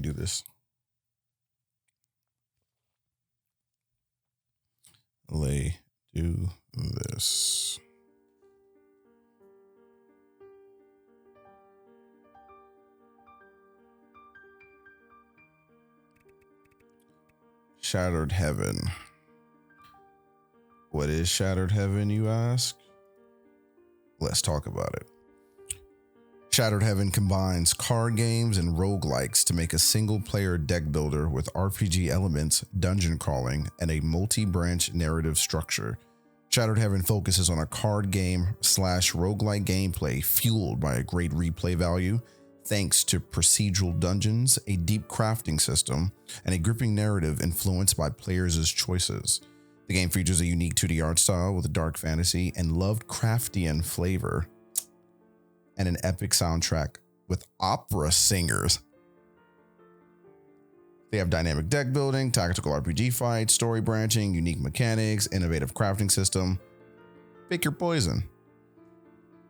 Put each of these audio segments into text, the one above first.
do this. Do this. Shattered Heaven. What is Shattered Heaven, you ask? Let's talk about it. Shattered Heaven combines card games and roguelikes to make a single-player deck builder with RPG elements, dungeon crawling, and a multi-branch narrative structure. Shattered Heaven focuses on a card game / roguelike gameplay fueled by a great replay value, thanks to procedural dungeons, a deep crafting system, and a gripping narrative influenced by players' choices. The game features a unique 2D art style with a dark fantasy and Lovecraftian flavor, and an epic soundtrack with opera singers. They have dynamic deck building, tactical RPG fights, story branching, unique mechanics, innovative crafting system. Pick your poison.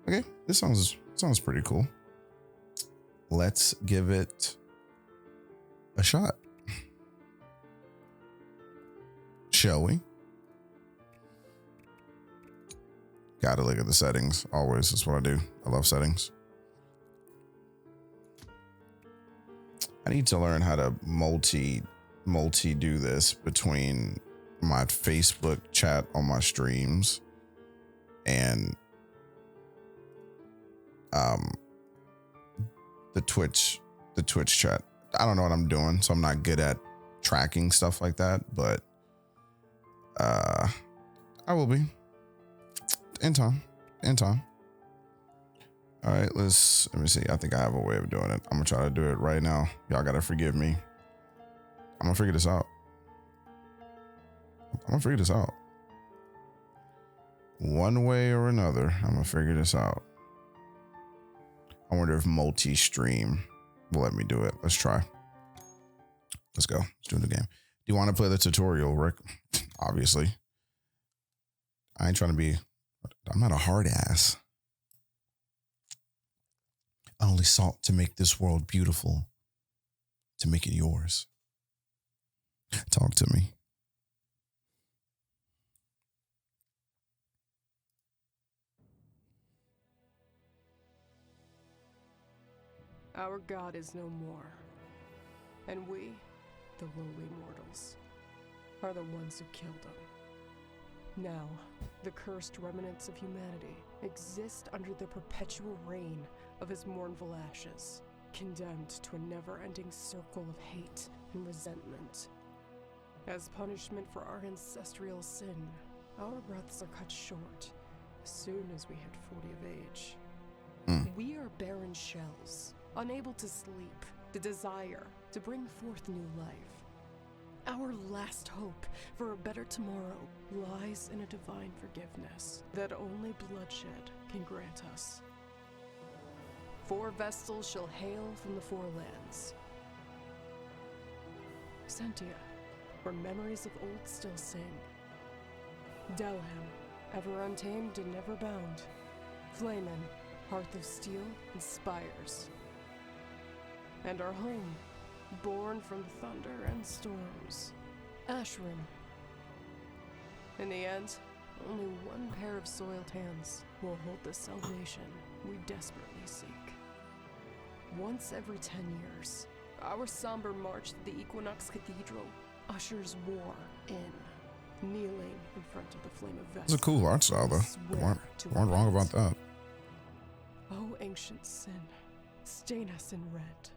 Okay, this sounds pretty cool. Let's give it a shot. Shall we? Gotta look at the settings. Always. That's what I do. I love settings. I need to learn how to multi do this between my Facebook chat on my streams and the Twitch chat. I don't know what I'm doing, so I'm not good at tracking stuff like that, but I will be in time. All right, let me see. I think I have a way of doing it. I'm gonna try to do it right now. Y'all gotta forgive me. I'm gonna figure this out. One way or another, I'm gonna figure this out. I wonder if multi-stream will let me do it. Let's try. Let's go. Let's do the game. Do you want to play the tutorial, Rick? Obviously. I ain't trying to be... I'm not a hard ass. I only sought to make this world beautiful, to make it yours. Talk to me. Our God is no more, and we, the lowly mortals, are the ones who killed him. Now, the cursed remnants of humanity exist under the perpetual reign of his mournful ashes, condemned to a never-ending circle of hate and resentment. As punishment for our ancestral sin, our breaths are cut short as soon as we hit 40 of age. We are barren shells, unable to sleep, the desire to bring forth new life. Our last hope for a better tomorrow lies in a divine forgiveness that only bloodshed can grant us. 4 Vestals shall hail from the 4 lands. Sentia, where memories of old still sing. Delham, ever untamed and never bound. Flamen, hearth of steel and spires. And our home, born from thunder and storms, Ashram. In the end, only one pair of soiled hands will hold the salvation we desperately seek. Once every 10 years, our somber march to the Equinox Cathedral ushers war in, kneeling in front of the flame of Vestal. It's a cool art style, though. They weren't wrong about that. O ancient sin, stain us in red,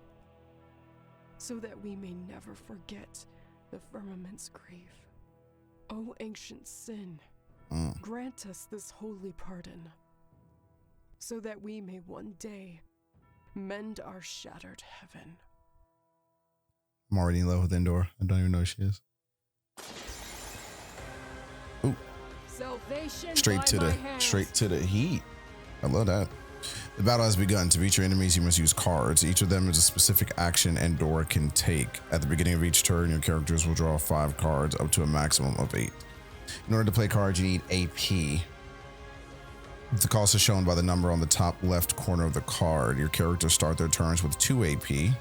so that we may never forget the firmament's grief. O ancient sin, grant us this holy pardon, so that we may one day mend our shattered heaven. I'm already in love with Endor. I don't even know who she is. Ooh. Straight to the heat. I love that. The battle has begun. To beat your enemies, you must use cards. Each of them is a specific action Endor can take. At the beginning of each turn, your characters will draw 5 cards, up to a maximum of 8. In order to play cards, you need AP. The cost is shown by the number on the top left corner of the card. Your characters start their turns with 2 AP.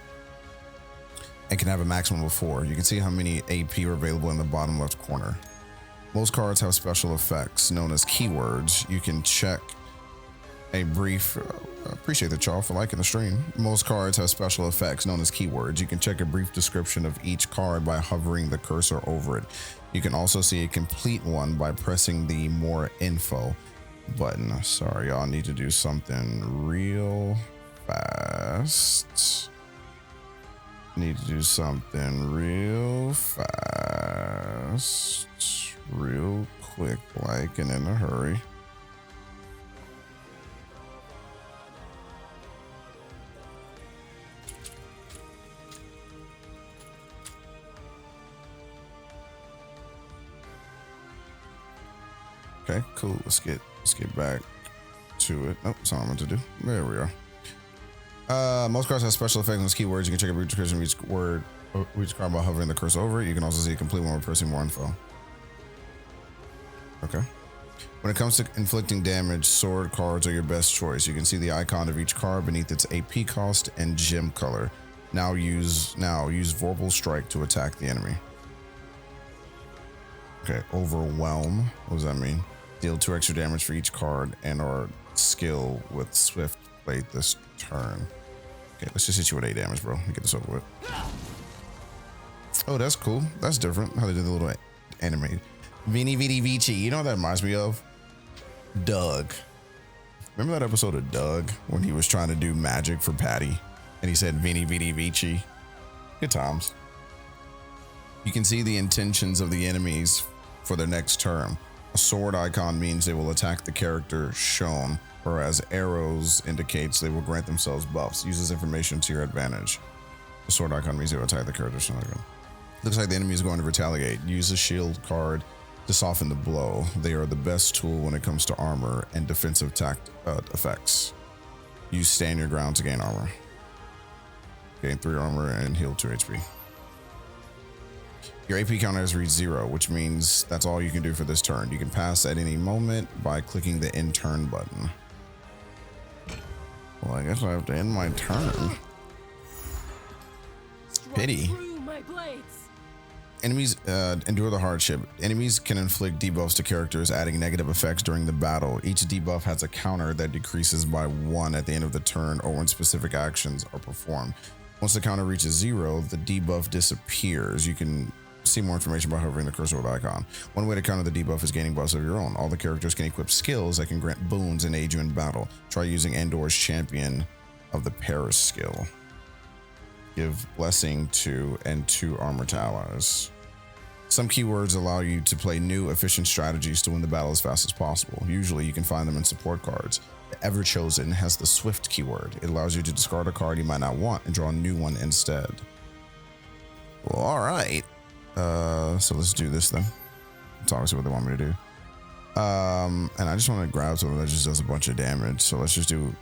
and can have a maximum of 4. You can see how many AP are available in the bottom left corner. Most cards have special effects known as keywords. You can check a brief, appreciate the y'all for liking the stream. Most cards have special effects known as keywords. You can check a brief description of each card by hovering the cursor over it. You can also see a complete one by pressing the more info button. Sorry, y'all, need to do something real fast. Need to do something real fast, real quick, like, and in a hurry. Okay, cool. Let's get back to it. Oh, that's all I meant to do. There we are. Most cards have special effects on keywords. You can check a brief description of each word, each card by hovering the cursor over it. You can also see a complete one by pressing more info. Okay. When it comes to inflicting damage, sword cards are your best choice. You can see the icon of each card beneath its AP cost and gem color. Now use Vorpal Strike to attack the enemy. Okay, Overwhelm. What does that mean? Deal 2 extra damage for each card and or skill with Swift Blade this turn. Okay, let's just hit you with 8 damage, bro. Let me get this over with. Oh, that's cool. That's different. How they did the little anime. Vini Vidi Vici. You know what that reminds me of? Doug. Remember that episode of Doug when he was trying to do magic for Patty and he said Vini Vidi Vici? Good times. You can see the intentions of the enemies for their next turn. A sword icon means they will attack the character shown, whereas arrows indicates they will grant themselves buffs. Use this information to your advantage. The sword icon means they will attack the character shown. Looks like the enemy is going to retaliate. Use a shield card to soften the blow. They are the best tool when it comes to armor and defensive effects. Use stand your ground to gain armor. Gain 3 armor and heal 2 HP. Your AP counter has reached 0, which means that's all you can do for this turn. You can pass at any moment by clicking the end turn button. Well, I guess I have to end my turn. Pity. Enemies endure the hardship. Enemies can inflict debuffs to characters, adding negative effects during the battle. Each debuff has a counter that decreases by 1 at the end of the turn or when specific actions are performed. Once the counter reaches 0, the debuff disappears. You can see more information by hovering the cursor with the icon. One way to counter the debuff is gaining buffs of your own. All the characters can equip skills that can grant boons and aid you in battle. Try using Endor's Champion of the Paris skill. Give blessing to and 2 armor to allies. Some keywords allow you to play new efficient strategies to win the battle as fast as possible. Usually you can find them in support cards. The Everchosen has the Swift keyword. It allows you to discard a card you might not want and draw a new one instead. Well, all right. So let's do this then. It's obviously what they want me to do. And I just want to grab something that just does a bunch of damage. So let's just do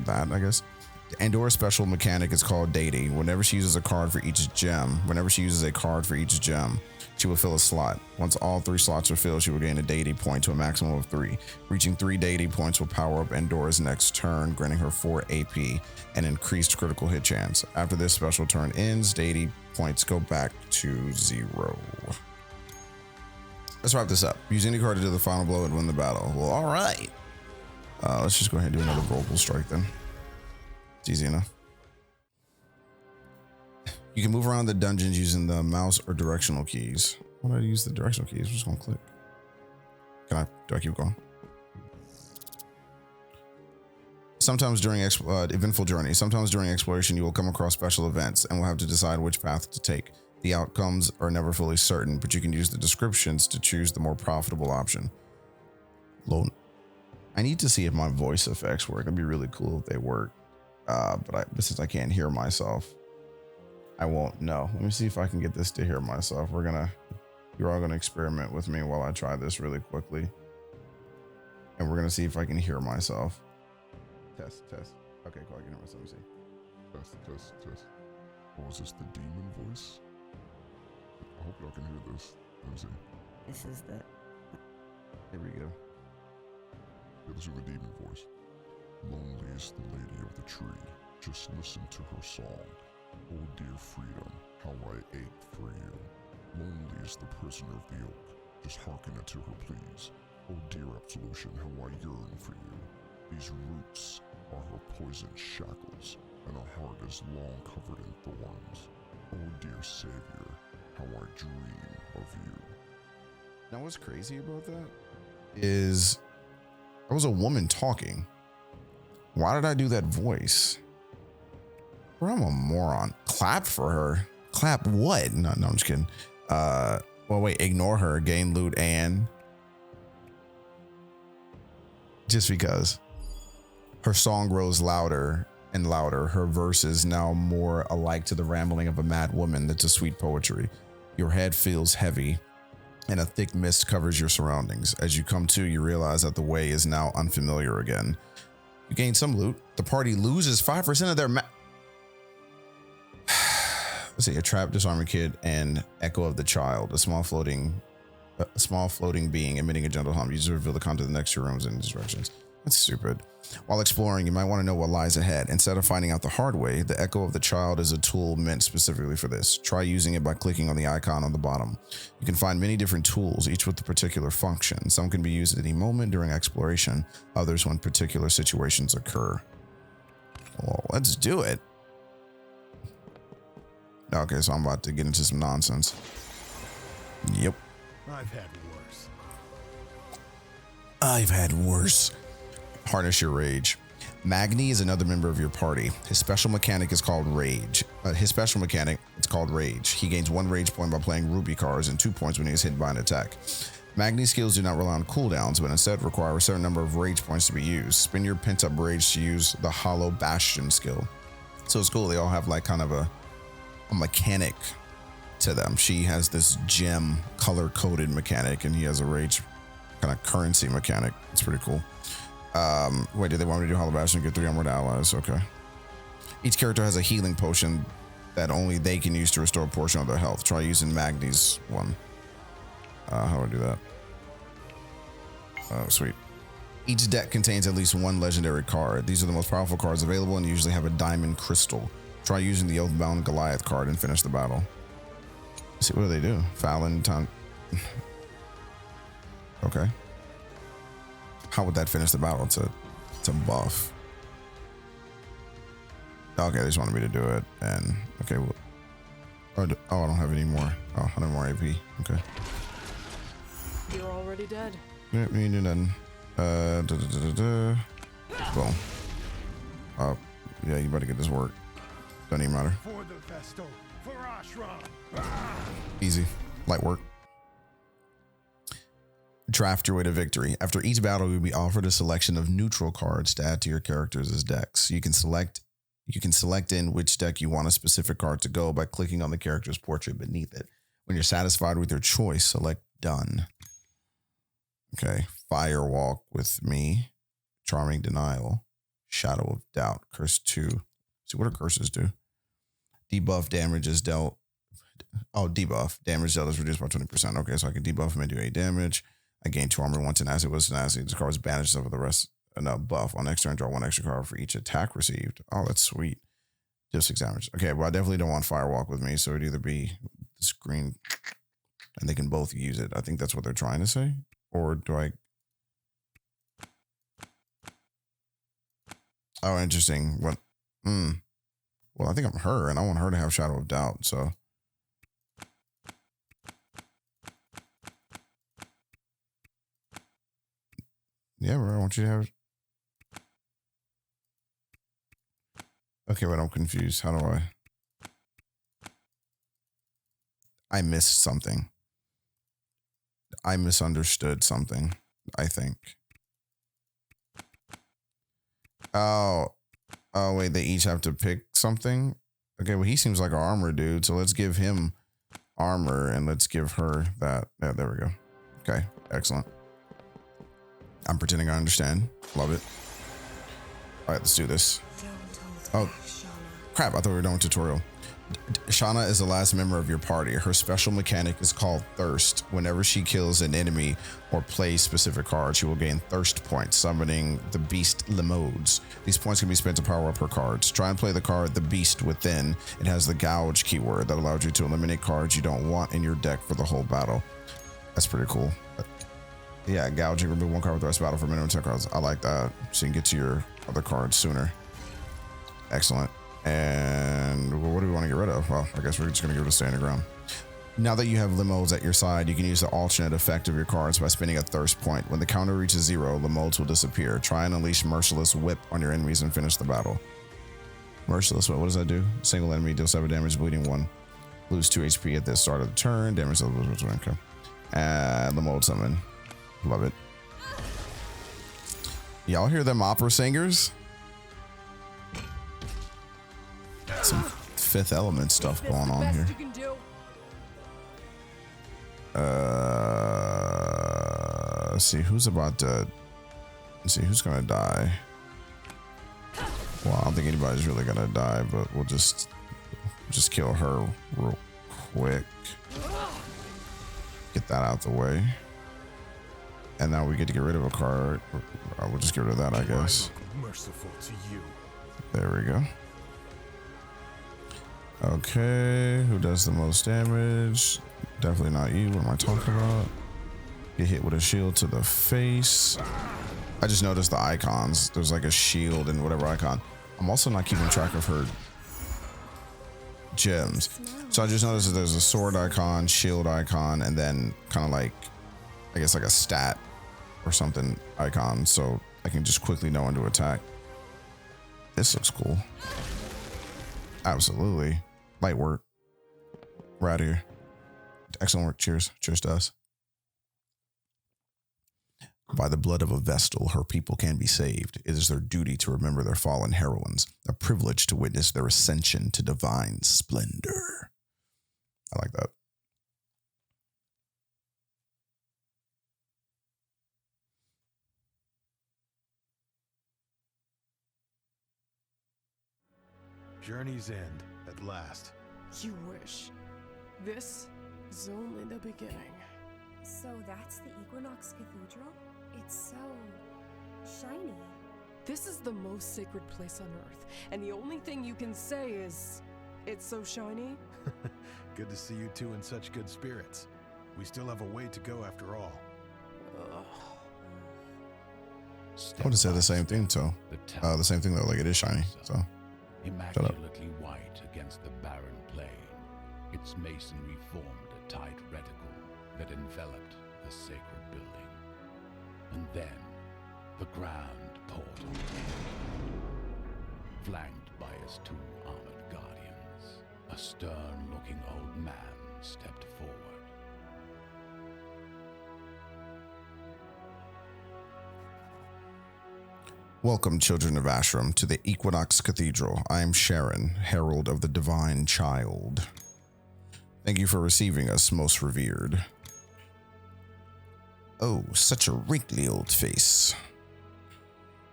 that, I guess. The Endor's special mechanic is called Deity. Whenever she uses a card for each gem, she will fill a slot. Once all 3 slots are filled, she will gain a Deity point to a maximum of 3. Reaching 3 Deity points will power up Endor's next turn, granting her 4 AP and increased critical hit chance. After this special turn ends, Deity points go back to 0. Let's wrap this up. Use any card to do the final blow and win the battle. Well, all right. Let's just go ahead and do another Vorpal Strike then. It's easy enough. You can move around the dungeons using the mouse or directional keys. Why do I use the directional keys? I'm just gonna click. Do I keep going? Sometimes during eventful journey, sometimes during exploration, you will come across special events and will have to decide which path to take. The outcomes are never fully certain, but you can use the descriptions to choose the more profitable option. I need to see if my voice effects work. It'd be really cool if they work. But since I can't hear myself, I won't know. Let me see if I can get this to hear myself. You're all gonna experiment with me while I try this really quickly. And we're gonna see if I can hear myself. Test. Okay, cool, I can hear myself. Let me see. Test. Oh, is this the demon voice? I hope y'all can hear this. Let me see. This is the... Here we go. Yeah, this is the demon voice. Lonely is the lady of the tree. Just listen to her song. Oh dear freedom, how I ache for you. Lonely is the prisoner of the oak, just hearken unto her pleas. Oh dear absolution, how I yearn for you. These roots are her poisoned shackles, and her heart is long covered in thorns. Oh dear Savior, how I dream of you. Now what's crazy about that is I was a woman talking. Why did I do that voice? Bro, I'm a moron. Clap for her. Clap what? No, I'm just kidding. Well, wait, ignore her. Gain loot and just because her song grows louder and louder. Her verse is now more alike to the rambling of a mad woman than to sweet poetry. Your head feels heavy and a thick mist covers your surroundings. As you come to, you realize that the way is now unfamiliar again. You gain some loot. The party loses 5% of their let's see, a trapped disarming kid and Echo of the Child, a small floating being emitting a gentle hum. Users reveal the content of the next two rooms and directions. That's stupid. While exploring, you might want to know what lies ahead. Instead of finding out the hard way, the Echo of the Child is a tool meant specifically for this. Try using it by clicking on the icon on the bottom. You can find many different tools, each with a particular function. Some can be used at any moment during exploration, others when particular situations occur. Well, let's do it. Okay, so I'm about to get into some nonsense. Yep. I've had worse. I've had worse. Harness your rage. Magni is another member of your party. His special mechanic is called Rage. It's called Rage. He gains 1 rage point by playing Ruby cards and 2 points when he is hit by an attack. Magni's skills do not rely on cooldowns, but instead require a certain number of rage points to be used. Spend your pent-up rage to use the Hollow Bastion skill. So it's cool. They all have like kind of a mechanic to them. She has this gem color-coded mechanic, and he has a rage kind of currency mechanic. It's pretty cool. Wait, did they want me to do Hollow Bastion and get 3 armored allies? Okay. Each character has a healing potion that only they can use to restore a portion of their health. Try using Magni's one. How do I do that? Oh, sweet. Each deck contains at least 1 legendary card. These are the most powerful cards available and usually have a diamond crystal. Try using the Oathbound Goliath card and finish the battle. Let's see, what do they do? Fallon, time. Okay. How would that finish the battle? It's a buff. Okay, they just wanted me to do it. And okay, well, I don't have any more. Oh, I don't have more AP. Okay. You're already dead. Yeah, we ain't do nothing. Boom. Yeah, you better get this work. Doesn't even matter. For the Vestal, for Ashram. Easy. Light work. Draft your way to victory. After each battle, you'll be offered a selection of neutral cards to add to your characters' decks. You can select in which deck you want a specific card to go by clicking on the character's portrait beneath it. When you're satisfied with your choice, select Done. Okay. Firewalk with me. Charming Denial. Shadow of Doubt. Curse 2. See, what do curses do? Debuff damage is dealt. Oh, debuff. Damage dealt is reduced by 20%. Okay, so I can debuff him and do 8 damage. I gain 2 armor, 1 tenacity with tenacity. This card is banished over the rest. No, buff. On next turn, draw 1 extra card for each attack received. Oh, that's sweet. Deal 6 damage. Okay, well, I definitely don't want Firewalk with me, so it'd either be this green, and they can both use it. I think that's what they're trying to say. Or do I... Oh, interesting. What? Well, I think I'm her, and I want her to have Shadow of Doubt, so... Yeah, bro, I want you to have... Okay, but I'm confused. How do I... I missed something. I misunderstood something, I think. Oh, wait, they each have to pick something? Okay, well, he seems like an armor dude, so let's give him armor, and let's give her that. Yeah, there we go. Okay, excellent. I'm pretending I understand. Love it. All right, let's do this. Oh, crap, I thought we were done with tutorial. Shauna is the last member of your party. Her special mechanic is called Thirst. Whenever she kills an enemy or plays specific cards, she will gain Thirst points, summoning the Beast Limodes. These points can be spent to power up her cards. Try and play the card The Beast Within. It has the Gouge keyword that allows you to eliminate cards you don't want in your deck for the whole battle. That's pretty cool. Yeah, gouging, remove one card with the rest of the battle for minimum 10 cards. I like that. So you can get to your other cards sooner. Excellent. And what do we want to get rid of? Well, I guess we're just going to give it a standing ground. Now that you have Limodes at your side, you can use the alternate effect of your cards by spending a Thirst point. When the counter reaches 0, Limodes will disappear. Try and unleash Merciless Whip on your enemies and finish the battle. Merciless Whip, what does that do? Single enemy deals 7 damage, bleeding 1. Lose 2 HP at the start of the turn. Damage okay. And Limode summon. Love it. Y'all hear them opera singers? Some Fifth Element stuff going on here. Let's see who's about to. Let's see who's gonna die. Well, I don't think anybody's really gonna die, but we'll just kill her real quick. Get that out the way. And now we get to get rid of a card. We'll just get rid of that, I guess. Merciful to you. There we go. Okay, who does the most damage? Definitely not you. What am I talking about? Get hit with a shield to the face. I just noticed the icons. There's like a shield and whatever icon. I'm also not keeping track of her gems. So I just noticed that there's a sword icon, shield icon, and then kind of like, I guess like a stat or something icon. So I can just quickly know when to attack. This looks cool. Absolutely. Light work. We're out of here. Excellent work. Cheers. Cheers to us. By the blood of a Vestal, her people can be saved. It is their duty to remember their fallen heroines, a privilege to witness their ascension to divine splendor. I like that. Journey's end, at last. You wish. This is only the beginning. So that's the Equinox Cathedral? It's so shiny. This is the most sacred place on Earth, and the only thing you can say is, it's so shiny. Good to see you two in such good spirits. We still have a way to go after all. Ugh. I would have said the same thing, so. The same thing though, like it is shiny, so. Immaculately white against the barren plain, its masonry formed a tight reticle that enveloped the sacred building. And then, the grand portal, flanked by his 2 armored guardians. A stern-looking old man stepped forward. Welcome, children of Ashram, to the Equinox Cathedral. I am Sharon, Herald of the Divine Child. Thank you for receiving us, most revered. Oh, such a wrinkly old face.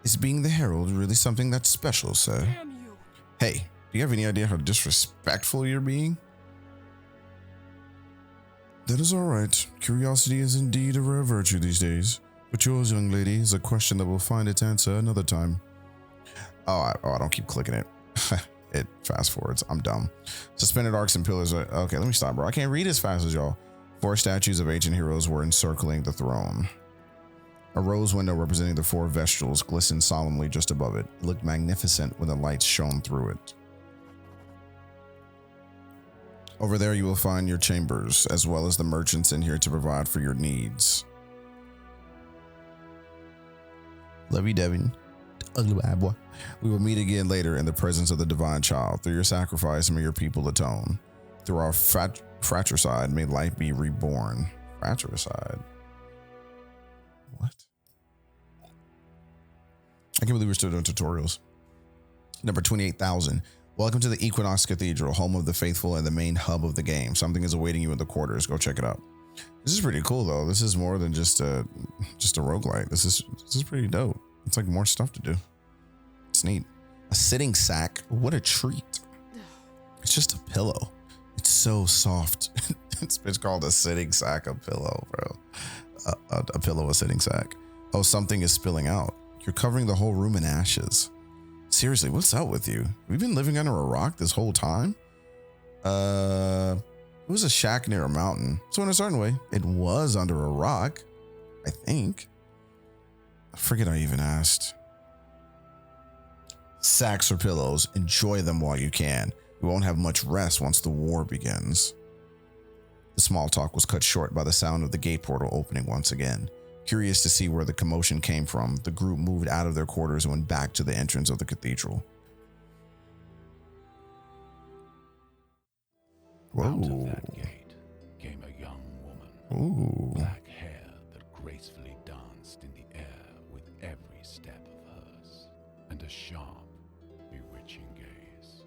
Is being the Herald really something that's special, sir? Damn you! Hey, do you have any idea how disrespectful you're being? That is all right. Curiosity is indeed a rare virtue these days. But yours, young lady, is a question that will find its answer another time. I don't keep clicking it. It fast forwards. I'm dumb. Suspended arcs and pillars are... Okay, let me stop, bro. I can't read as fast as y'all. 4 statues of ancient heroes were encircling the throne. A rose window representing the 4 Vestals glistened solemnly just above it. It looked magnificent when the lights shone through it. Over there you will find your chambers, as well as the merchants in here to provide for your needs. Love you, Devin. Ugly bad boy. We will meet again later in the presence of the Divine Child. Through your sacrifice, may your people atone. Through our fratricide, may light be reborn. Fratricide? What? I can't believe we're still doing tutorials. Number 28,000. Welcome to the Equinox Cathedral, home of the faithful and the main hub of the game. Something is awaiting you in the quarters. Go check it out. This is pretty cool though. This is more than just a roguelite. This is pretty dope. It's like more stuff to do. It's neat. A sitting sack. What a treat. It's just a pillow. It's so soft. It's bitch called a sitting sack a pillow, bro. A pillow, a sitting sack. Oh, something is spilling out. You're covering the whole room in ashes. Seriously, what's up with you? We've been living under a rock this whole time? It was a shack near a mountain. So in a certain way, it was under a rock, I think. I forget I even asked. Sacks or pillows, enjoy them while you can. We won't have much rest once the war begins. The small talk was cut short by the sound of the gate portal opening once again. Curious to see where the commotion came from, the group moved out of their quarters and went back to the entrance of the cathedral. Whoa. Out of that gate came a young woman. Ooh. Black hair that gracefully danced in the air with every step of hers, and a sharp, bewitching gaze.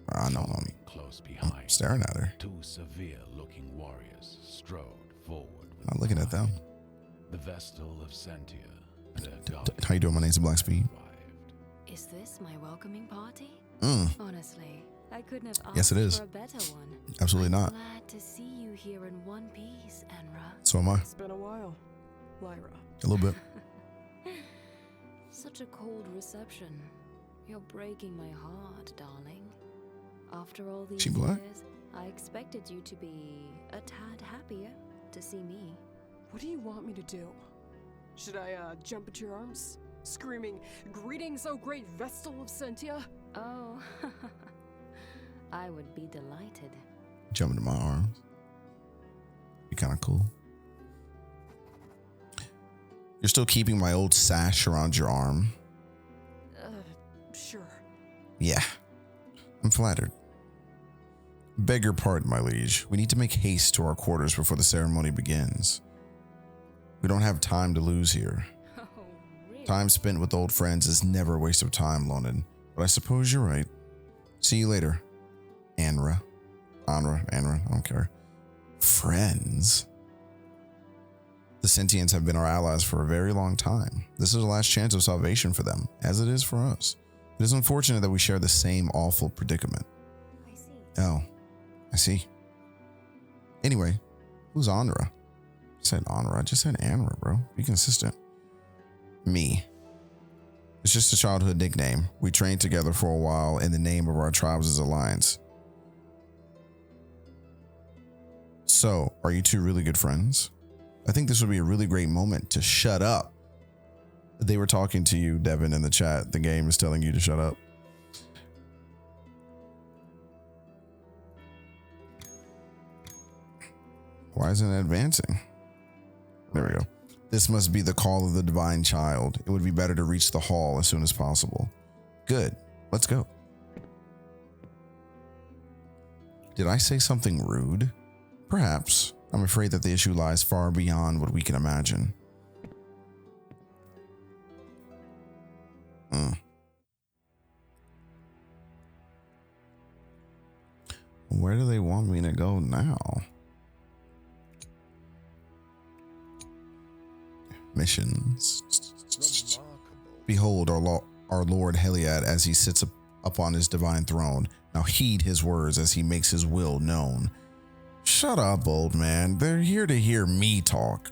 I know I'm Close behind, staring at her. two severe-looking warriors strode forward. With Not looking at them. The Vestal of Sentia, their guardian, How you doing? My name's Blackspeed. arrived. Is this my welcoming party? Mm, Honestly, I couldn't have asked Yes, it is. for a better one. absolutely I'm not. glad to see you here in one piece, Enra. So am I. It's been a while, Lyra. A little bit. Such a cold reception. You're breaking my heart, darling. After all these She black? years, I expected you to be a tad happier to see me. What do you want me to do? Should I, jump at your arms? Screaming, "Greetings, O great Vestal of Sentia"? Oh, I would be delighted. Jump into my arms. Be kind of cool. You're still keeping my old sash around your arm. Sure. Yeah. I'm flattered. Beg your pardon, my liege. We need to make haste to our quarters before the ceremony begins. We don't have time to lose here. Oh, really? Time spent with old friends is never a waste of time, London. But I suppose you're right. See you later. Anra, I don't care. Friends? The Sentients have been our allies for a very long time. This is the last chance of salvation for them, as it is for us. It is unfortunate that we share the same awful predicament. I see. Oh, I see. Anyway, who's Anra? I said Anra. I just said Anra, bro. Be consistent. Me. It's just a childhood nickname. We trained together for a while in the name of our tribes' alliance. So, are you two really good friends? I think this would be a really great moment to shut up. They were talking to you, Devin, in the chat. The game is telling you to shut up. Why isn't it advancing? There we go. This must be the call of the divine child. It would be better to reach the hall as soon as possible. Good. Let's go. Did I say something rude? Perhaps. I'm afraid that the issue lies far beyond what we can imagine. Where do they want me to go now? Missions. Behold our Lord Heliad as he sits up on his divine throne. Now heed his words as he makes his will known. Shut up, old man. They're here to hear me talk.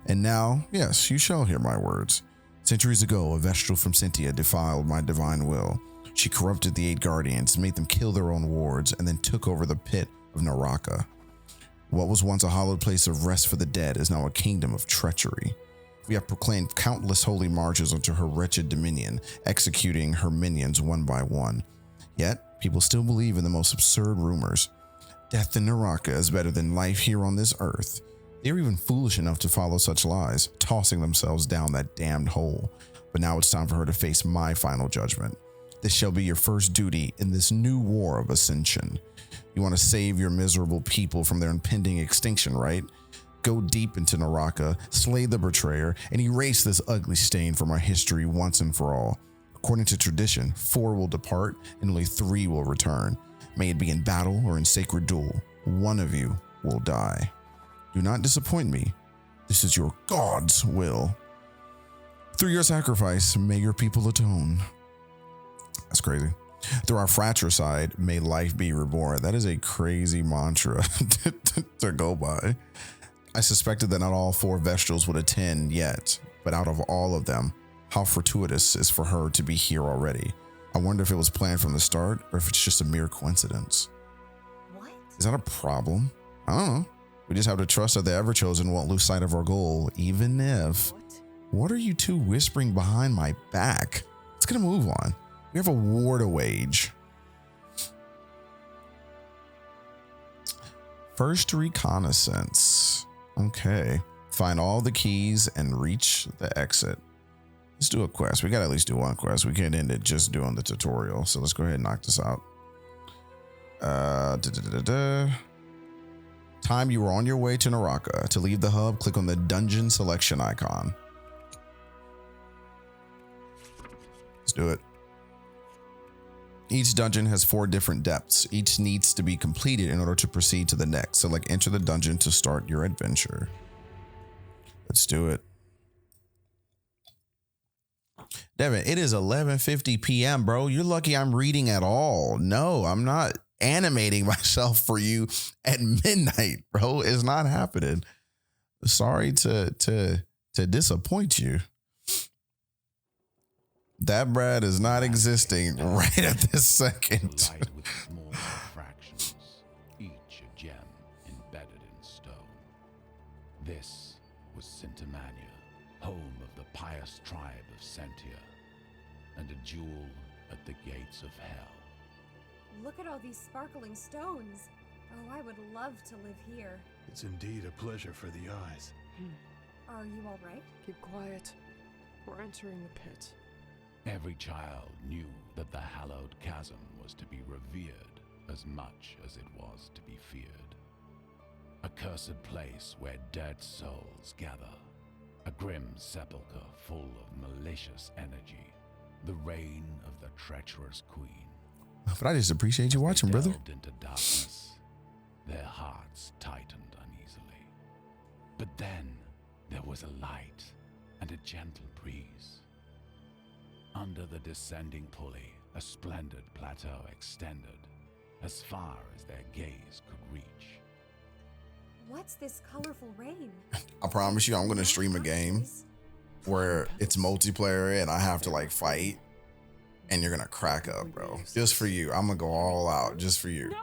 And now, yes, you shall hear my words. Centuries ago, a Vestal from Sentia defiled my divine will. She corrupted the 8 guardians, made them kill their own wards, and then took over the pit of Naraka. What was once a hallowed place of rest for the dead is now a kingdom of treachery. We have proclaimed countless holy marches unto her wretched dominion, executing her minions one by one. Yet, people still believe in the most absurd rumors. Death in Naraka is better than life here on this earth. They are even foolish enough to follow such lies, tossing themselves down that damned hole. But now it's time for her to face my final judgment. This shall be your first duty in this new war of ascension. You want to save your miserable people from their impending extinction, right? Go deep into Naraka, slay the betrayer, and erase this ugly stain from our history once and for all. According to tradition, 4 will depart and only 3 will return. May it be in battle or in sacred duel, one of you will die. Do not disappoint me. This is your God's will. Through your sacrifice, may your people atone. That's crazy. Through our fratricide, may life be reborn. That is a crazy mantra to go by. I suspected that not all 4 Vestrals would attend yet, but out of all of them, how fortuitous is for her to be here already. I wonder if it was planned from the start or if it's just a mere coincidence. What? Is that a problem? I don't know. We just have to trust that the Everchosen won't lose sight of our goal, even if... What are you two whispering behind my back? Let's get a move on. We have a war to wage. First reconnaissance. Okay. Find all the keys and reach the exit. Let's do a quest. We got to at least do one quest. We can't end it just doing the tutorial. So let's go ahead and knock this out. Time you were on your way to Naraka. To leave the hub, click on the dungeon selection icon. Let's do it. Each dungeon has 4 different depths. Each needs to be completed in order to proceed to the next. So like enter the dungeon to start your adventure. Let's do it. Devin, it is 11:50 p.m., bro. You're lucky I'm reading at all. No, I'm not animating myself for you at midnight, bro. It's not happening. Sorry to disappoint you. That Brad is not existing right at this second. Light with small fractions, each a gem embedded in stone. This was Sintamania, home of the pious tribe of Sentia, and a jewel at the gates of hell. Look at all these sparkling stones. Oh, I would love to live here. It's indeed a pleasure for the eyes. Are you all right? Keep quiet. We're entering the pit. Every child knew that the hallowed chasm was to be revered as much as it was to be feared. A cursed place where dead souls gather. A grim sepulchre full of malicious energy. The reign of the treacherous queen. But I just appreciate you watching, brother. Delved into darkness, their hearts tightened uneasily. But then there was a light and a gentle breeze. Under the descending pulley, a splendid plateau extended, as far as their gaze could reach. What's this colorful rain? I promise you, I'm going to stream a game where it's multiplayer and I have to like fight, and you're going to crack up, bro. Just for you. I'm going to go all out just for you.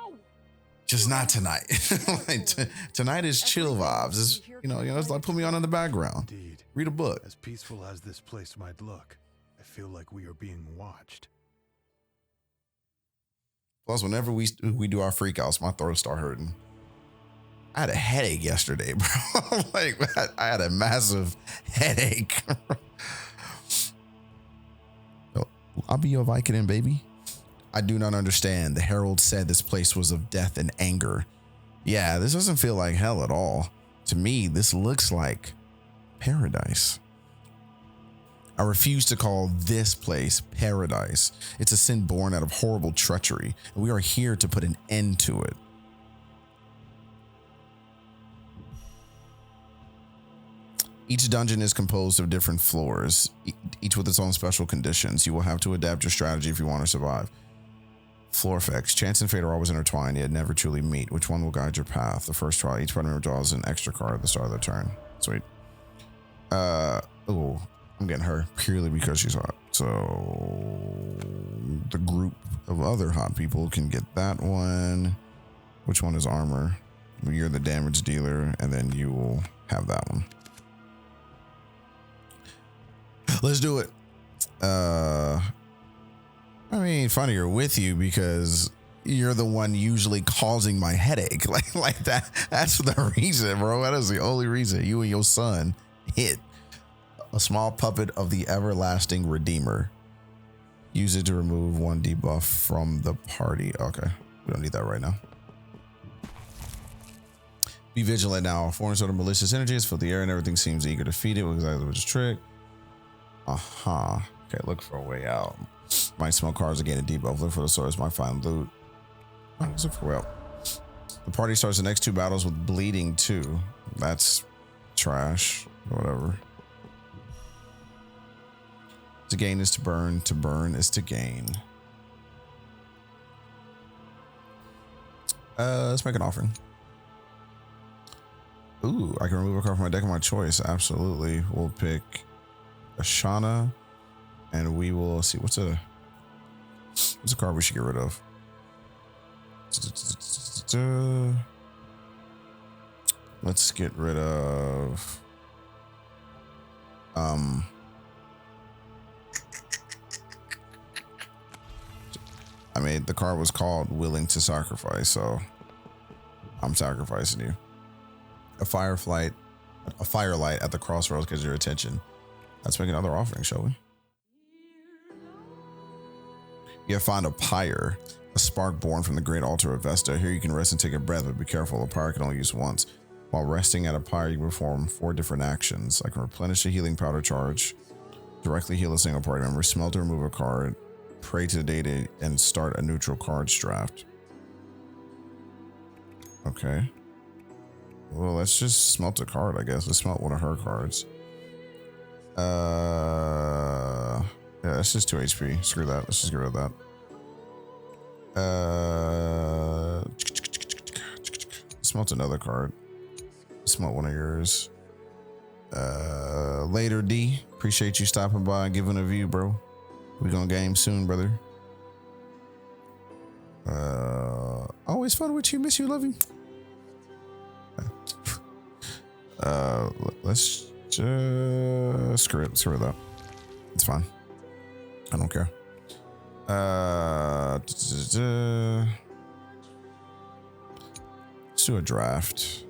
Just not tonight. Like, tonight is chill vibes. It's, you know, it's like put me on in the background. Indeed. Read a book. As peaceful as this place might look, I feel like we are being watched. Plus, whenever we do our freakouts, my throat start hurting. I had a headache yesterday, bro. Like, I had a massive headache. I'll be your Vicodin, baby. I do not understand. The Herald said this place was of death and anger. Yeah, this doesn't feel like hell at all. To me, this looks like paradise. I refuse to call this place paradise. It's a sin born out of horrible treachery, and we are here to put an end to it. Each dungeon is composed of different floors, each with its own special conditions. You will have to adapt your strategy if you want to survive. Floor effects. Chance and fate are always intertwined, yet never truly meet. Which one will guide your path? The first trial, each party member draws an extra card at the start of their turn. Sweet. Oh, I'm getting her purely because she's hot. So the group of other hot people can get that one. Which one is armor? You're the damage dealer, and then you will have that one. Let's do it. I mean, funnier with you because you're the one usually causing my headache. Like that. That's the reason, bro. That is the only reason. You and your son hit a small puppet of the everlasting redeemer. Use it to remove one debuff from the party. Okay, we don't need that right now. Be vigilant now. Foreign sort of malicious energy has filled the air and everything seems eager to feed it. What exactly was trick? Okay, look for a way out. Might smell cards again. A debuff. Look for the source. Might find loot. Look for well. The party starts the next 2 battles with bleeding too. That's trash. Whatever. To gain is to burn. To burn is to gain. Let's make an offering. Ooh, I can remove a card from my deck of my choice. Absolutely. We'll pick Ashana, and we will see what's a card we should get rid of. Let's get rid of I mean, the card was called Willing to Sacrifice, so I'm sacrificing you. A firelight at the crossroads gets your attention. Let's make another offering, shall we? You have found a pyre, a spark born from the great altar of Vesta. Here you can rest and take a breath, but be careful, a pyre can only use once. While resting at a pyre, you perform 4 different actions. I can replenish a healing powder charge, directly heal a single party member, smell to remove a card, pray to the deity, and start a neutral cards draft. Okay. Well, let's just smelt a card, I guess. Let's smelt one of her cards. Yeah, that's just 2 HP. Screw that. Let's just get rid of that. Smelt another card. Smelt one of yours. Later, D. Appreciate you stopping by and giving a view, bro. We gonna game soon, brother. Always fun with you. Miss you. Love you. Let's just screw it. Screw that. It's fine. I don't care. Let's do a draft.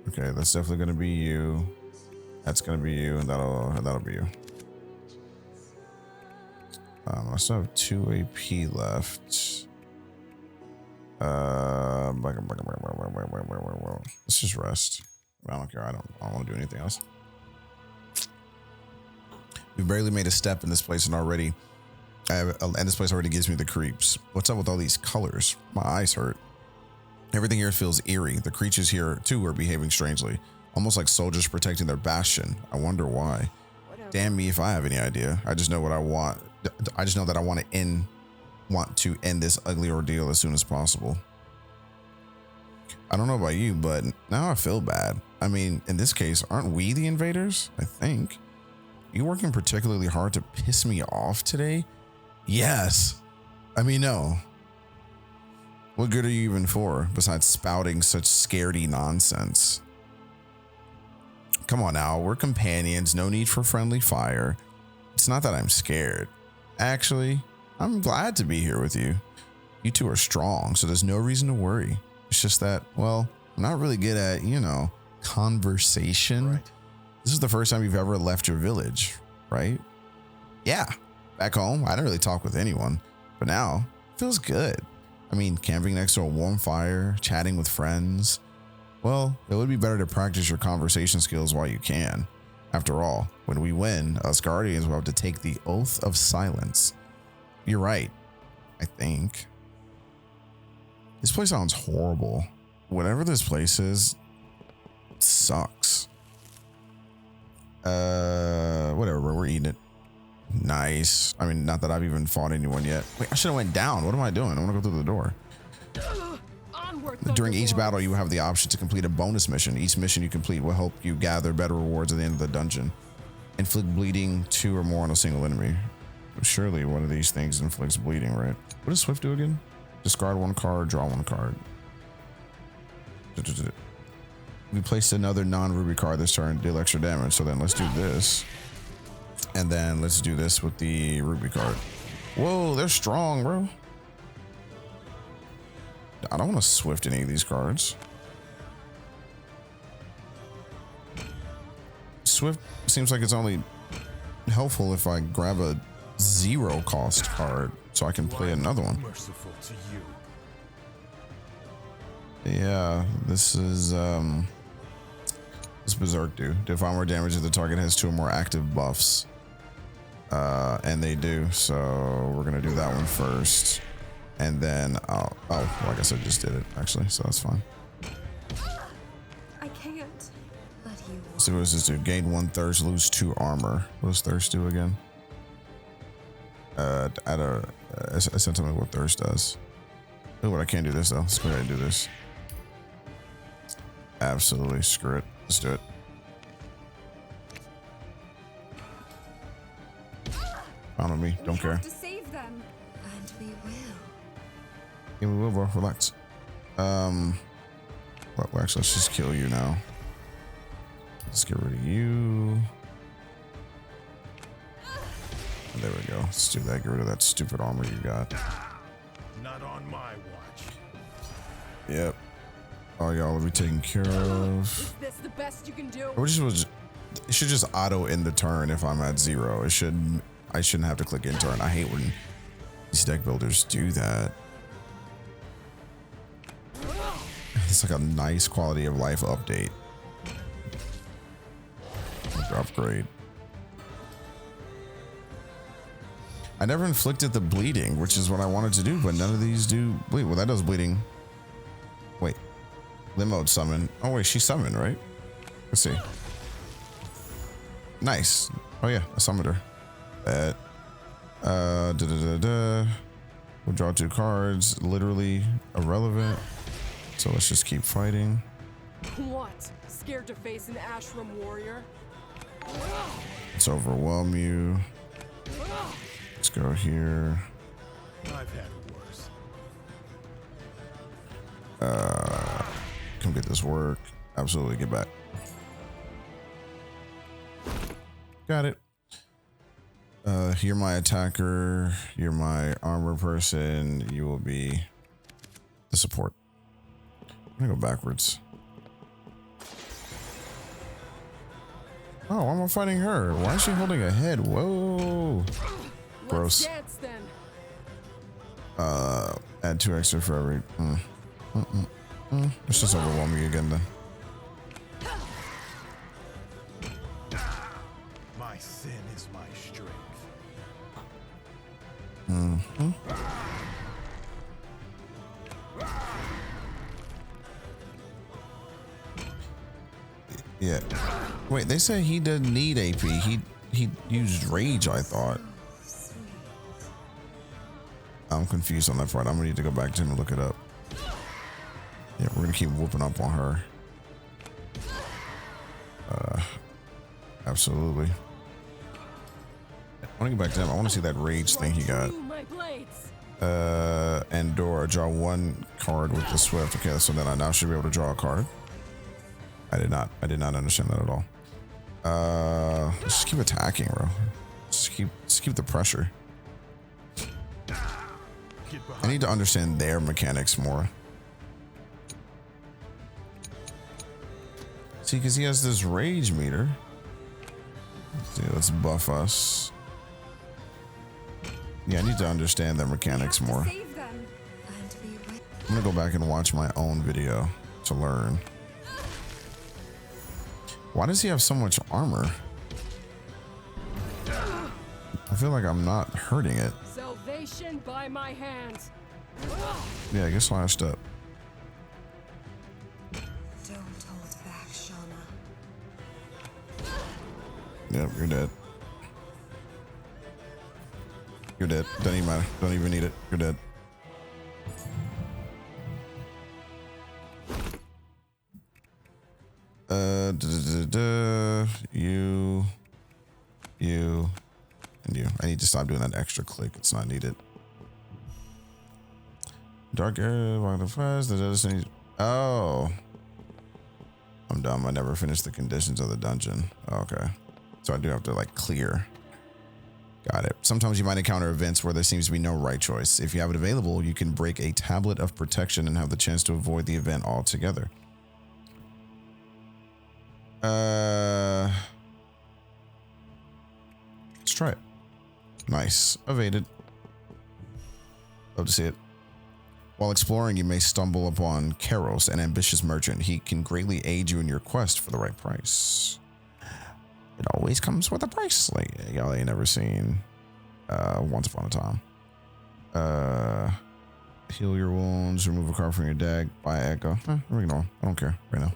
Okay, that's definitely gonna be you. That's gonna be you, and that'll be you. I still have 2 AP left. Let's just rest. I don't care. I don't want to do anything else. We've barely made a step in this place, and this place already gives me the creeps. What's up with all these colors? My eyes hurt. Everything here feels eerie. The creatures here too are behaving strangely, almost like soldiers protecting their bastion. I wonder why. Damn me if I have any idea. I just know what I want. I just know that I want to end this ugly ordeal as soon as possible. I don't know about you, but now I feel bad. I mean, in this case, aren't we the invaders? I think. You working particularly hard to piss me off today? Yes. I mean, no. What good are you even for, besides spouting such scaredy nonsense? Come on now, we're companions, no need for friendly fire. It's not that I'm scared. Actually, I'm glad to be here with you. You two are strong, so there's no reason to worry. It's just that, well, I'm not really good at, conversation. Right. This is the first time you've ever left your village, right? Yeah. Back home, I didn't really talk with anyone, but now it feels good. I mean, camping next to a warm fire, chatting with friends. Well, it would be better to practice your conversation skills while you can. After all, when we win, us guardians will have to take the oath of silence. You're right, I think. This place sounds horrible. Whatever this place is, it sucks. Whatever, bro, we're eating it. Nice. I mean, not that I've even fought anyone yet. Wait, I should have went down. What am I doing? I want to go through the door. During each battle, you have the option to complete a bonus mission. Each mission you complete will help you gather better rewards at the end of the dungeon. Inflict bleeding 2 or more on a single enemy. Surely one of these things inflicts bleeding, right? What does Swift do again? Discard 1 card, draw 1 card. We placed another non-ruby card this turn to deal extra damage, so then let's do this. And then let's do this with the ruby card. Whoa, they're strong, bro. I don't want to swift any of these cards. Swift seems like it's only helpful if I grab a 0 cost card so I can play another one. Merciful to you. Yeah, this is this Berserk do. Define more damage if the target has 2 or more active buffs. And they do, so we're gonna do that one first. And then well, I guess I just did it actually, so that's fine. I can't let you. So what does this do? Gain 1 thirst, lose 2 armor. What does thirst do again? I sent me what thirst does. Oh, but I can't do this though. Let's go ahead and do this. Absolutely. Screw it. Let's do it. Follow me. Don't care. We have to save them. And we will. Yeah, we will, bro. Relax. Well, actually, let's just kill you now. Let's get rid of you. There we go. Let's do that. Get rid of that stupid armor you got. Not on my watch. Yep. All y'all will be taken care of. Is this the best you can do? It should just auto end the turn if I'm at 0. I shouldn't have to click end turn. I hate when these deck builders do that. It's like a nice quality of life update. Upgrade. I never inflicted the bleeding, which is what I wanted to do, but none of these do bleed. Well, that does bleeding. Wait. Limo summon. Oh, wait, she summoned, right? Let's see. Nice. Oh, yeah, I summoned her. We'll draw 2 cards. Literally irrelevant. So let's just keep fighting. What? Scared to face an Ashram warrior? Let's overwhelm you. Let's go here. I've had worse. Come get this work. Absolutely, get back. Got it. You're my attacker. You're my armor person. You will be the support. I'm gonna go backwards. Oh, why am I fighting her? Why is she holding a head? Whoa. Gross. Let's dance then. Add 2 extra for every. Let's just overwhelm you again then. My sin is my strength. Yeah. Wait, they said he didn't need AP. He used rage, I thought. I'm confused on that part. I'm gonna need to go back to him and look it up. Yeah, we're gonna keep whooping up on her. Absolutely. I wanna get back to him. I wanna see that rage thing he got. My blades. Andorra, draw 1 card with the Swift. Okay, so then I now should be able to draw a card. I did not understand that at all. Let's just keep attacking, bro. Just keep the pressure. I need to understand their mechanics more. See, because he has this rage meter. See, let's buff us. Yeah, I need to understand their mechanics more. Save them. And we will. I'm gonna go back and watch my own video to learn. Why does he have so much armor? I feel like I'm not hurting it. Salvation by my hands. Yeah, I guess slashed up. Don't hold back, Shauna. Yep, you're dead. You're dead. Doesn't even matter. Don't even need it. You're dead. You, and you. I need to stop doing that extra click. It's not needed. Dark area, walk the fast. Oh, I'm dumb. I never finished the conditions of the dungeon. Okay, so I do have to like clear. Got it. Sometimes you might encounter events where there seems to be no right choice. If you have it available, you can break a tablet of protection and have the chance to avoid the event altogether. Let's try it. Nice. Evaded. Love to see it. While exploring, you may stumble upon Karos, an ambitious merchant. He can greatly aid you in your quest for the right price. It always comes with a price. Like y'all ain't never seen Once Upon a Time. Heal your wounds, remove a card from your deck, buy Echo. We're going. I don't care right now.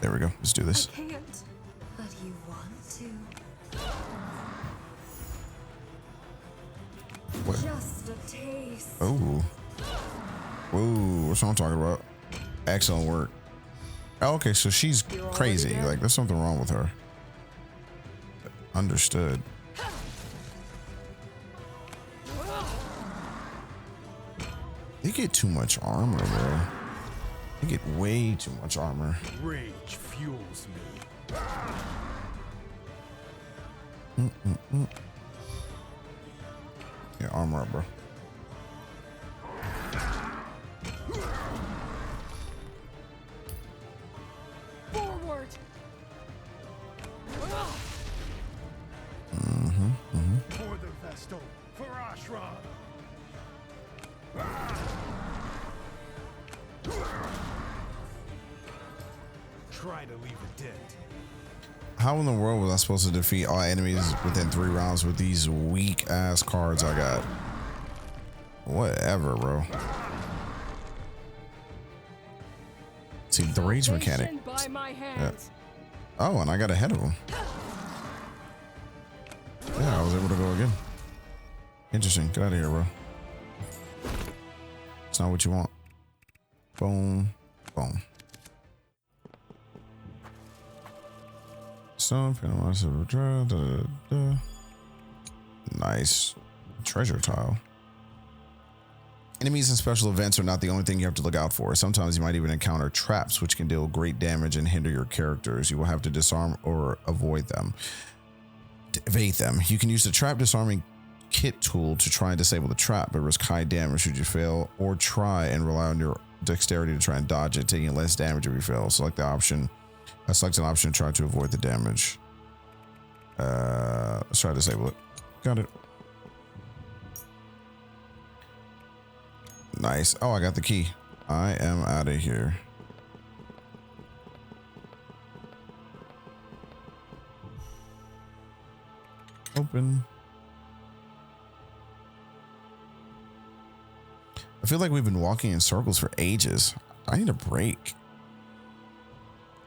There we go. Let's do this. I can't, but you want to. Just a taste. Oh. Whoa, that's what I'm talking about. Excellent work. Oh, okay, so she's crazy. Like, there's something wrong with her. Understood. They get too much armor, bro. They get way too much armor. Rage fuels me. Yeah, armor up, bro. Forward. For the Vestal, for Ashram. Try to leave a dent. How in the world was I supposed to defeat all enemies within 3 rounds with these weak ass cards I got? Whatever, bro. See, the rage mechanic. By my hands. Oh, and I got ahead of him. Yeah, I was able to go again. Interesting. Get out of here, bro. It's not what you want. Boom. Boom. Nice. Treasure tile. Enemies and special events are not the only thing you have to look out for. Sometimes you might even encounter traps which can deal great damage and hinder your characters. You will have to disarm or avoid them. Evade them. You can use the trap disarming kit tool to try and disable the trap, but risk high damage should you fail, or try and rely on your dexterity to try and dodge it, taking less damage if you fail. Select the option. Select an option to try to avoid the damage. Let's try to disable it. Got it. Nice. Oh, I got the key. I am out of here. Open. I feel like we've been walking in circles for ages. I need a break.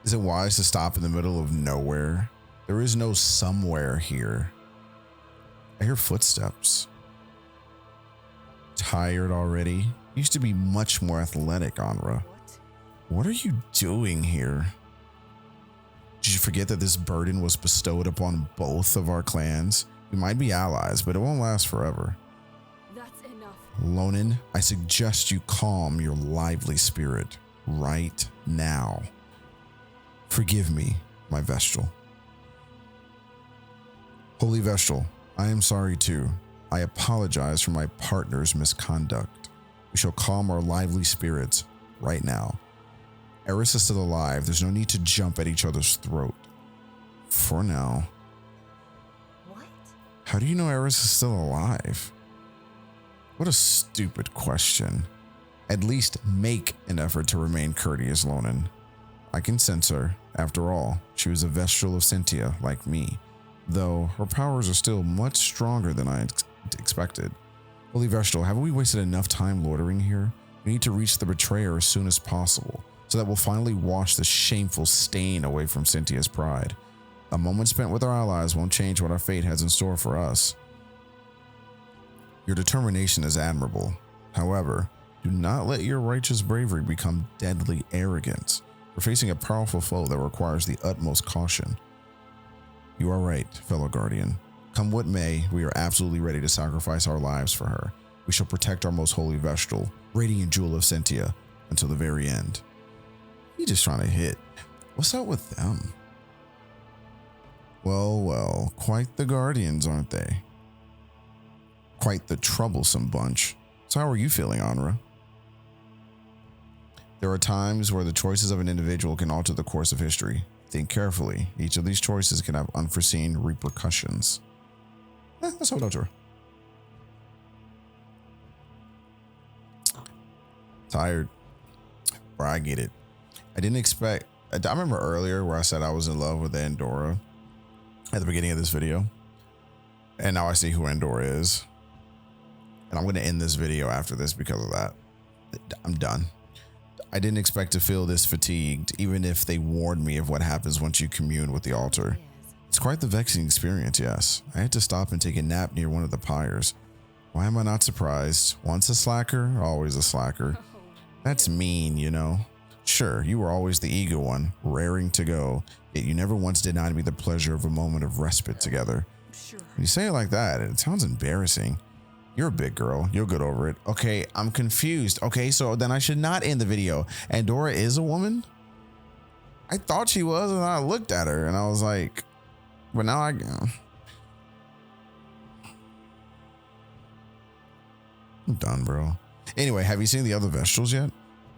Is it wise to stop in the middle of nowhere? There is no somewhere here. I hear footsteps. Tired already? Used to be much more athletic, Anra. What are you doing here? Did you forget that this burden was bestowed upon both of our clans? We might be allies, but it won't last forever. That's enough. Lonen, I suggest you calm your lively spirit right now. Forgive me, my Vestal. Holy Vestal, I am sorry too. I apologize for my partner's misconduct. We shall calm our lively spirits right now. Eris is still alive. There's no need to jump at each other's throat. For now. What? How do you know Eris is still alive? What a stupid question. At least make an effort to remain courteous, Lonen. I can sense her. After all, she was a Vestal of Cynthia, like me. Though her powers are still much stronger than I expected. Holy Vestal, haven't we wasted enough time loitering here? We need to reach the betrayer as soon as possible, so that we'll finally wash the shameful stain away from Cynthia's pride. A moment spent with our allies won't change what our fate has in store for us. Your determination is admirable. However, do not let your righteous bravery become deadly arrogance. We're facing a powerful foe that requires the utmost caution. You are right, fellow Guardian. Come what may, we are absolutely ready to sacrifice our lives for her. We shall protect our most holy Vestal, radiant jewel of Cynthia, until the very end. He just trying to hit. What's up with them? Well, well, quite the Guardians, aren't they? Quite the troublesome bunch. So how are you feeling, Anra? There are times where the choices of an individual can alter the course of history. Think carefully. Each of these choices can have unforeseen repercussions. Let's hold on to her. Tired. Bro, I get it. I didn't expect... I remember earlier where I said I was in love with Andorra at the beginning of this video. And now I see who Andorra is. And I'm going to end this video after this because of that. I'm done. I didn't expect to feel this fatigued, even if they warned me of what happens once you commune with the altar. It's quite the vexing experience, yes. I had to stop and take a nap near one of the pyres. Why am I not surprised? Once a slacker, always a slacker. That's mean, you know. Sure, you were always the eager one, raring to go, yet you never once denied me the pleasure of a moment of respite together. Sure. When you say it like that, it sounds embarrassing. You're a big girl. You'll get over it. Okay, I'm confused. Okay, so then I should not end the video. Andorra is a woman? I thought she was, and I looked at her, and I was like, but now I'm done, bro. Anyway, have you seen the other Vestals yet?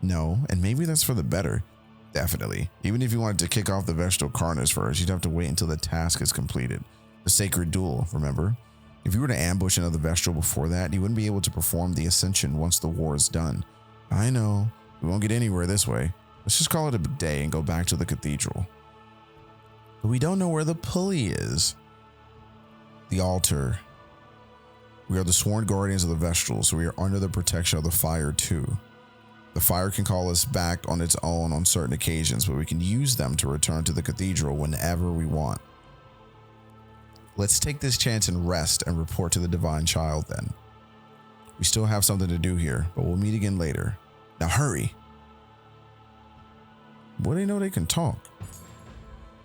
No, and maybe that's for the better. Definitely. Even if you wanted to kick off the Vestal Carnage first, you'd have to wait until the task is completed. The Sacred Duel, remember? If you were to ambush another Vestal before that, you wouldn't be able to perform the Ascension once the war is done. I know. We won't get anywhere this way. Let's just call it a day and go back to the cathedral. But we don't know where the pulley is. The altar. We are the sworn guardians of the Vestals, so we are under the protection of the fire too. The fire can call us back on its own on certain occasions, but we can use them to return to the cathedral whenever we want. Let's take this chance and rest and report to the Divine Child then. We still have something to do here, but we'll meet again later. Now hurry. What do they know they can talk?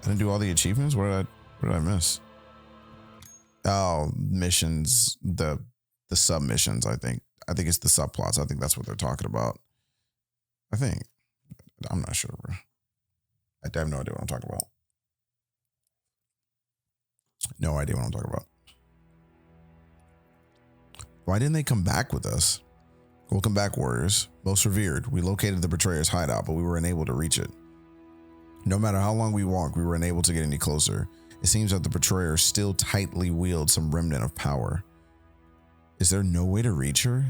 I didn't do all the achievements? What did I miss? Oh, missions, the sub-missions, I think. I think it's the subplots. I think that's what they're talking about. I think. I'm not sure, bro. I have no idea what I'm talking about. No idea what I'm talking about. Why didn't they come back with us? Welcome back, warriors. Most revered, we located the betrayer's hideout, but we were unable to reach it. No matter how long we walked, we were unable to get any closer. It seems that the betrayer still tightly wields some remnant of power. Is there no way to reach her?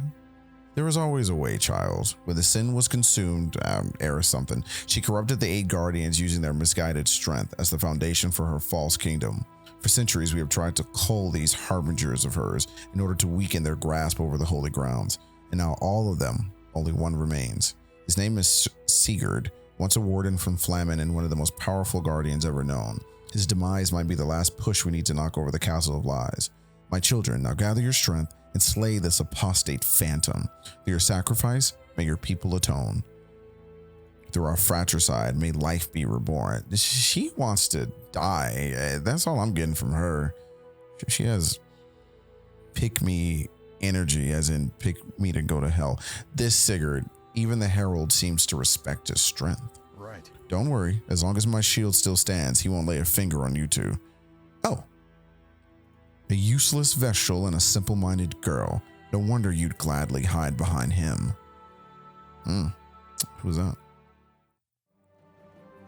There was always a way, child. When the sin was consumed, Eris something, she corrupted the 8 guardians using their misguided strength as the foundation for her false kingdom. For centuries, we have tried to cull these harbingers of hers in order to weaken their grasp over the holy grounds. And now all of them, only one remains. His name is Sigurd, once a warden from Flamen and one of the most powerful guardians ever known. His demise might be the last push we need to knock over the Castle of Lies. My children, now gather your strength and slay this apostate phantom. Through your sacrifice, may your people atone. Through our fratricide, may life be reborn. She wants to die. That's all I'm getting from her. She has pick me energy, as in pick me to go to hell. This Sigurd, even the Herald seems to respect his strength. Right. Don't worry, as long as my shield still stands, he won't lay a finger on you two. Oh. A useless Vestal and a simple-minded girl. No wonder you'd gladly hide behind him. Who's that?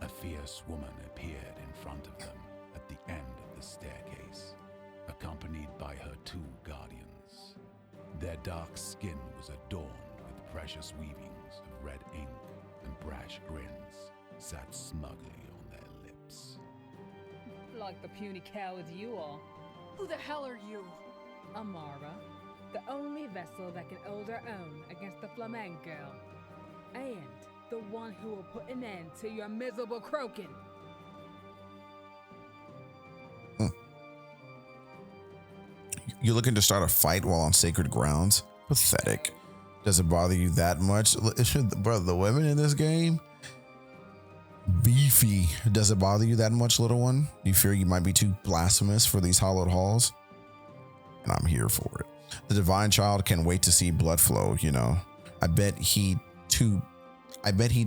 A fierce woman appeared in front of them at the end of the staircase, accompanied by her 2 guardians. Their dark skin was adorned with precious weavings of red ink, and brash grins sat smugly on their lips. Like the puny cowards you are. Who the hell are you? Amara, the only vessel that can hold her own against the flamenco, and the one who will put an end to your miserable croaking. You're looking to start a fight while on sacred grounds? Pathetic. Does it bother you that much? Bro, the women in this game? Beefy. Does it bother you that much, little one? Do you fear you might be too blasphemous for these hallowed halls? And I'm here for it. The Divine Child can't wait to see blood flow, you know. I bet he'd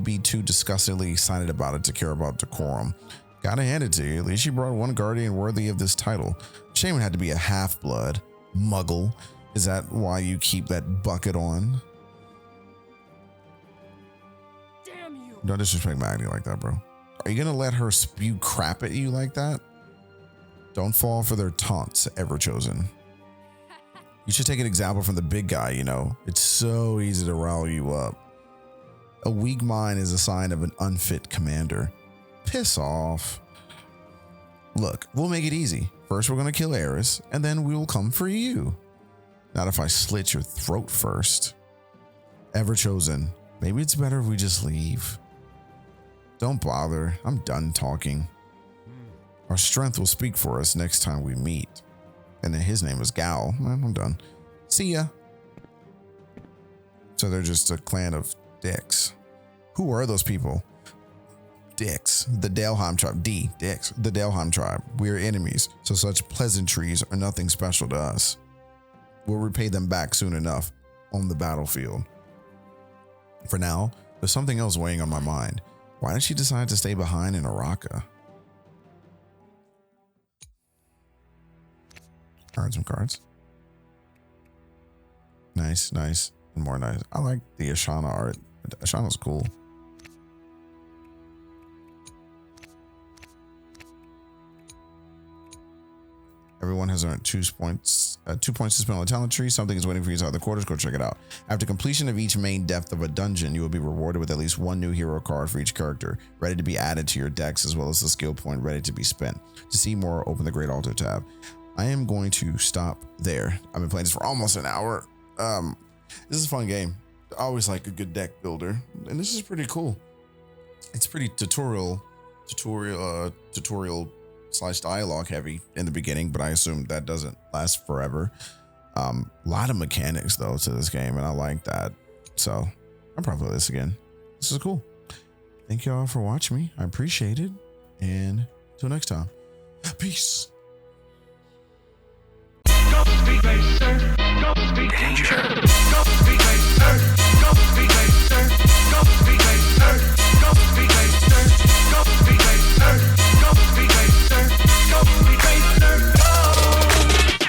be too disgustingly excited about it to care about decorum. Gotta hand it to you. At least you brought one guardian worthy of this title. Shame it had to be a half-blood. Muggle. Is that why you keep that bucket on? Damn you! Don't disrespect Magni like that, bro. Are you gonna let her spew crap at you like that? Don't fall for their taunts, Everchosen. You should take an example from the big guy, you know. It's so easy to rile you up. A weak mind is a sign of an unfit commander. Piss off. Look, we'll make it easy. First, we're gonna kill Eris, and then we will come for you. Not if I slit your throat first. Everchosen, maybe it's better if we just leave. Don't bother, I'm done talking. Our strength will speak for us next time we meet. And then his name is Gal. I'm done. See ya. So they're just a clan of dicks. Who are those people? Dicks. The Daleheim tribe. Dicks. The Daleheim tribe. We are enemies, so such pleasantries are nothing special to us. We'll repay them back soon enough on the battlefield. For now, there's something else weighing on my mind. Why did she decide to stay behind in Araka? Some cards. Nice, nice, and more nice. I like the Ashana art. Ashana's cool. Everyone has earned 2 points. 2 points to spend on the talent tree. Something is waiting for you inside the quarters. Go check it out. After completion of each main depth of a dungeon, you will be rewarded with at least 1 new hero card for each character, ready to be added to your decks, as well as a skill point ready to be spent. To see more, open the Great Altar tab. I am going to stop there. I've been playing this for almost an hour. This is a fun game. I always like a good deck builder, and this is pretty cool. It's pretty tutorial / dialogue heavy in the beginning, but I assume that doesn't last forever. A lot of mechanics though to this game, and I like that. So I'll probably play this again. This is cool. Thank you all for watching me. I appreciate it, and until next time, peace. Danger.